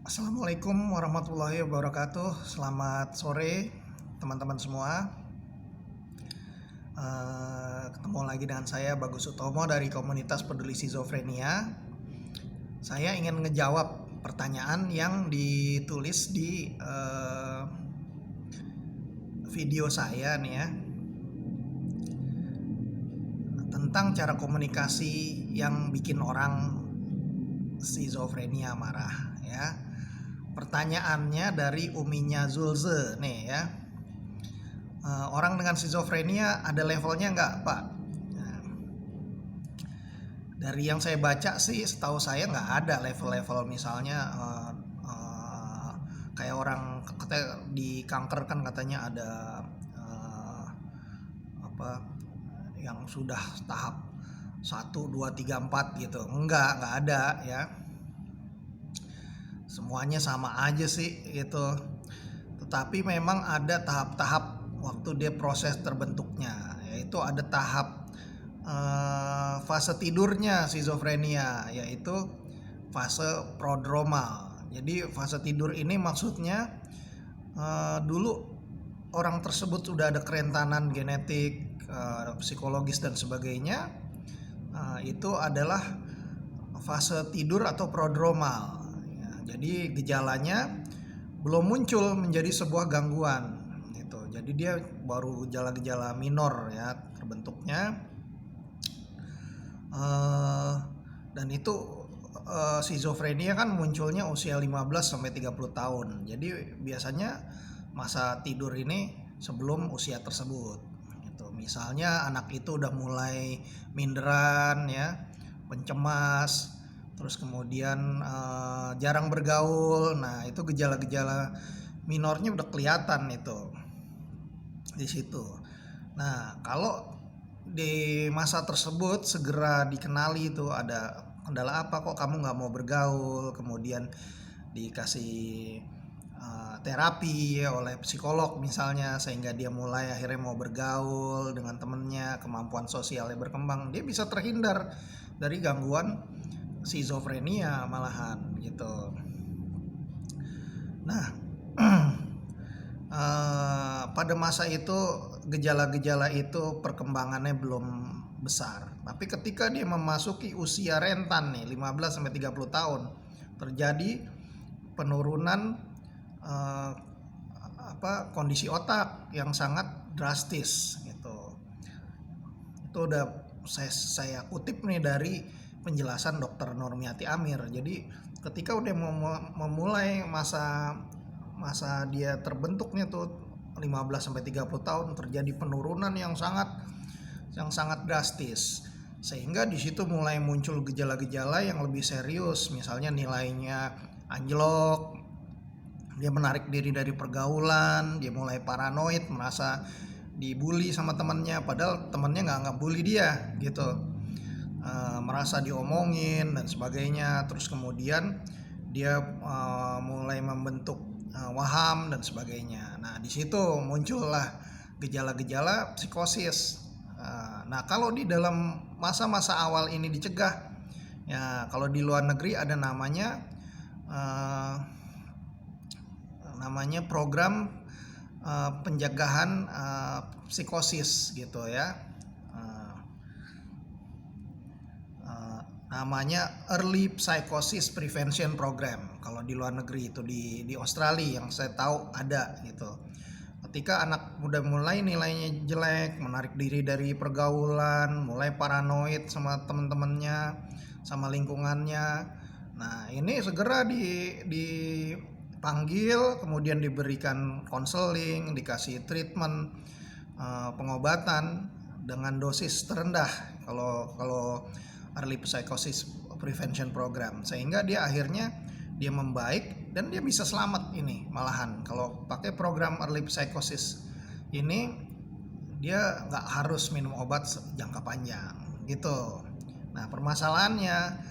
Assalamualaikum warahmatullahi wabarakatuh. Selamat sore teman-teman semua. Ketemu lagi dengan saya Bagus Utomo dari komunitas peduli skizofrenia. Saya ingin ngejawab pertanyaan yang ditulis di video saya nih ya, tentang cara komunikasi yang bikin orang skizofrenia marah ya. Pertanyaannya dari Uminya Zulze nih ya. Orang dengan skizofrenia ada levelnya nggak, Pak? Nah, dari yang saya baca sih, setahu saya nggak ada level-level. Misalnya kayak orang katanya di kanker kan katanya ada yang sudah tahap 1, 2, 3, 4 gitu. Nggak ada ya. Semuanya sama aja sih gitu. Tetapi memang ada tahap-tahap waktu dia proses terbentuknya, yaitu ada tahap fase tidurnya skizofrenia, yaitu fase prodromal. Jadi fase tidur ini maksudnya dulu orang tersebut sudah ada kerentanan genetik, psikologis dan sebagainya. Itu adalah fase tidur atau prodromal ya, jadi gejalanya belum muncul menjadi sebuah gangguan gitu. Jadi dia baru gejala-gejala minor ya terbentuknya, dan itu skizofrenia kan munculnya usia 15 sampai 30 tahun. Jadi biasanya masa tidur ini sebelum usia tersebut gitu. Misalnya anak itu udah mulai minderan ya, pencemas, terus kemudian jarang bergaul. Nah, itu gejala-gejala minornya udah kelihatan itu di situ. Nah, kalau di masa tersebut segera dikenali itu ada kendala apa kok kamu nggak mau bergaul, kemudian dikasih terapi ya, oleh psikolog misalnya, sehingga dia mulai akhirnya mau bergaul dengan temennya, kemampuan sosialnya berkembang, dia bisa terhindar dari gangguan skizofrenia malahan gitu. Nah, pada masa itu gejala-gejala itu perkembangannya belum besar. Tapi ketika dia memasuki usia rentan nih 15 sampai 30 tahun, terjadi penurunan kondisi otak yang sangat drastis gitu. Itu udah saya kutip nih dari penjelasan Dr. Nurmiati Amir. Jadi ketika udah memulai masa dia terbentuknya tuh 15 sampai 30 tahun, terjadi penurunan yang sangat drastis. Sehingga di situ mulai muncul gejala-gejala yang lebih serius, misalnya nilainya anjlok, dia menarik diri dari pergaulan, dia mulai paranoid, merasa dibully sama temannya padahal temannya nggak bully dia gitu, merasa diomongin dan sebagainya. Terus kemudian dia mulai membentuk waham dan sebagainya. Nah, di situ muncullah gejala-gejala psikosis. Nah, kalau di dalam masa-masa awal ini dicegah, ya kalau di luar negeri ada namanya program pencegahan psikosis gitu ya. Namanya Early Psychosis Prevention Program. Kalau di luar negeri itu di Australia yang saya tahu ada gitu. Ketika anak udah mulai nilainya jelek, menarik diri dari pergaulan, mulai paranoid sama teman-temannya, sama lingkungannya. Nah, ini segera dipanggil, kemudian diberikan konseling, dikasih treatment, pengobatan dengan dosis terendah kalau Early Psychosis Prevention Program, sehingga dia akhirnya dia membaik dan dia bisa selamat. Ini malahan kalau pakai program Early Psychosis ini dia nggak harus minum obat jangka panjang gitu. Nah, permasalahannya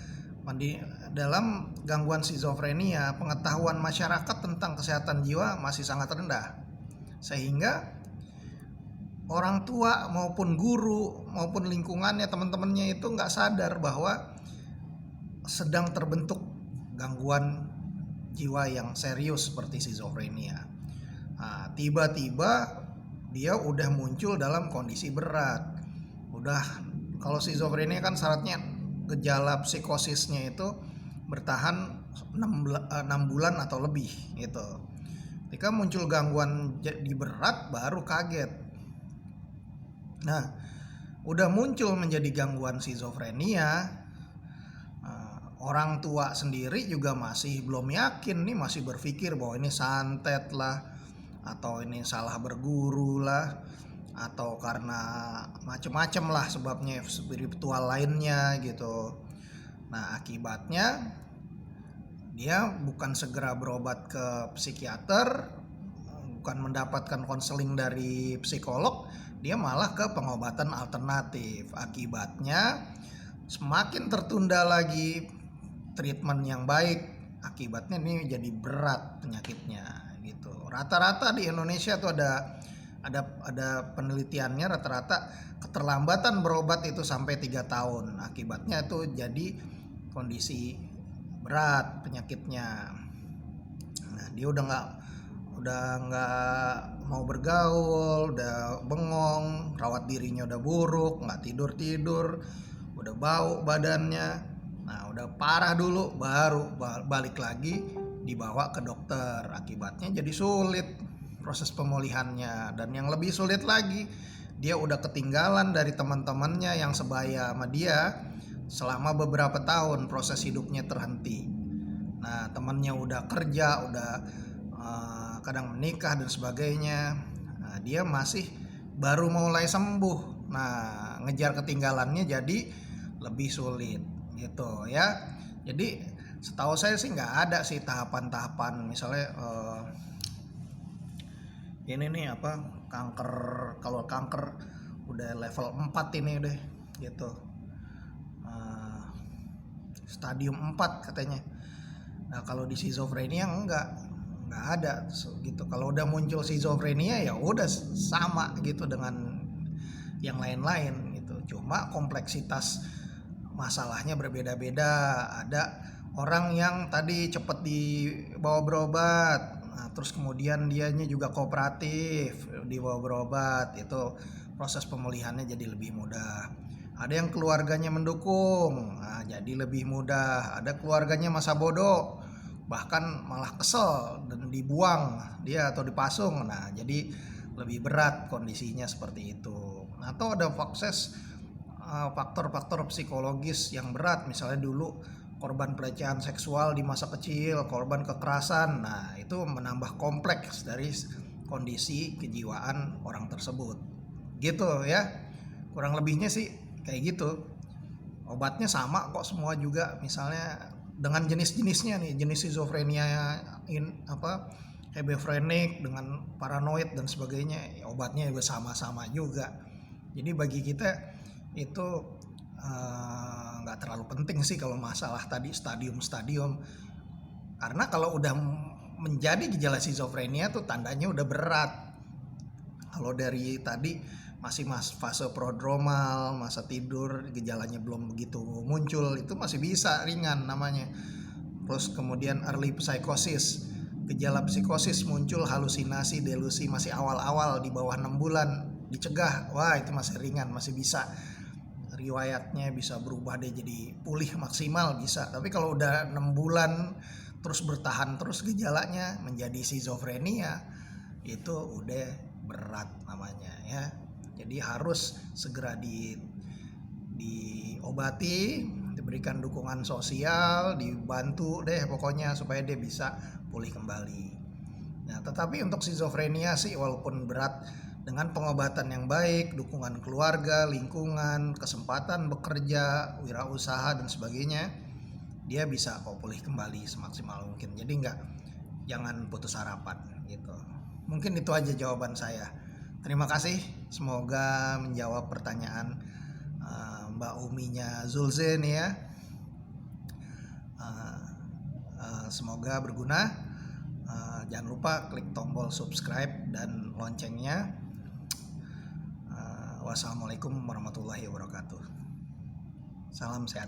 dalam gangguan skizofrenia, pengetahuan masyarakat tentang kesehatan jiwa masih sangat rendah, sehingga orang tua maupun guru maupun lingkungannya, teman-temannya itu nggak sadar bahwa sedang terbentuk gangguan jiwa yang serius seperti skizofrenia. Nah, tiba-tiba dia udah muncul dalam kondisi berat. Udah, kalau skizofrenia kan syaratnya gejala psikosisnya itu bertahan 6 bulan atau lebih gitu. Ketika muncul gangguan jadi berat baru kaget. Nah, udah muncul menjadi gangguan skizofrenia, orang tua sendiri juga masih belum yakin nih, masih berpikir bahwa ini santet lah, atau ini salah berguru lah, atau karena macem-macem lah sebabnya spiritual lainnya gitu. Nah, akibatnya dia bukan segera berobat ke psikiater, bukan mendapatkan konseling dari psikolog, dia malah ke pengobatan alternatif. Akibatnya semakin tertunda lagi treatment yang baik, akibatnya ini jadi berat penyakitnya gitu. Rata-rata di Indonesia tuh ada penelitiannya, rata-rata keterlambatan berobat itu sampai 3 tahun. Akibatnya tuh jadi kondisi berat penyakitnya. Nah, dia udah nggak mau bergaul, udah bengong, rawat dirinya udah buruk, nggak tidur, udah bau badannya. Nah, udah parah dulu, baru balik lagi dibawa ke dokter. Akibatnya jadi sulit proses pemulihannya, dan yang lebih sulit lagi, dia udah ketinggalan dari teman-temannya yang sebaya sama dia. Selama beberapa tahun proses hidupnya terhenti. Nah, temannya udah kerja, udah kadang menikah dan sebagainya. Nah, dia masih baru mulai sembuh. Nah, ngejar ketinggalannya jadi lebih sulit gitu ya. Jadi setahu saya sih nggak ada sih tahapan-tahapan, misalnya ini nih apa, kanker, kalau kanker udah level 4 ini deh gitu, stadium 4 katanya. Nah, kalau di skizofrenia enggak ada gitu. Kalau udah muncul skizofrenia ya udah sama gitu dengan yang lain-lain gitu. Cuma kompleksitas masalahnya berbeda-beda. Ada orang yang tadi cepet dibawa berobat, nah, terus kemudian dianya juga kooperatif dibawa berobat, itu proses pemulihannya jadi lebih mudah. Ada yang keluarganya mendukung, nah, jadi lebih mudah. Ada keluarganya masa bodoh, bahkan malah kesel dan dibuang dia atau dipasung. Nah, jadi lebih berat kondisinya seperti itu. Atau ada faktor-faktor psikologis yang berat, misalnya dulu korban pelecehan seksual di masa kecil, korban kekerasan. Nah, itu menambah kompleks dari kondisi kejiwaan orang tersebut. Gitu ya. Kurang lebihnya sih kayak gitu. Obatnya sama kok semua juga, misalnya dengan jenis-jenisnya nih, jenis skizofrenia hebefrenik dengan paranoid dan sebagainya, ya obatnya juga sama-sama juga. Jadi bagi kita itu nggak terlalu penting sih kalau masalah tadi stadium-stadium, karena kalau udah menjadi gejala skizofrenia tuh tandanya udah berat. Kalau dari tadi masih fase prodromal, masa tidur, gejalanya belum begitu muncul, itu masih bisa ringan namanya. Terus kemudian early psychosis, gejala psikosis muncul halusinasi, delusi masih awal-awal di bawah 6 bulan, dicegah, wah itu masih ringan, masih bisa, riwayatnya bisa berubah deh jadi pulih maksimal bisa. Tapi kalau udah 6 bulan terus bertahan terus gejalanya menjadi skizofrenia, itu udah berat namanya ya. Jadi harus segera diobati, diberikan dukungan sosial, dibantu deh pokoknya supaya dia bisa pulih kembali. Nah, tetapi untuk skizofrenia sih walaupun berat, dengan pengobatan yang baik, dukungan keluarga, lingkungan, kesempatan bekerja, wirausaha dan sebagainya, dia bisa kok pulih kembali semaksimal mungkin. Jadi jangan putus harapan gitu. Mungkin itu aja jawaban saya. Terima kasih, semoga menjawab pertanyaan Mbak Uminya Zulze nih ya. Semoga berguna. Jangan lupa klik tombol subscribe dan loncengnya. Wassalamualaikum warahmatullahi wabarakatuh. Salam sehat.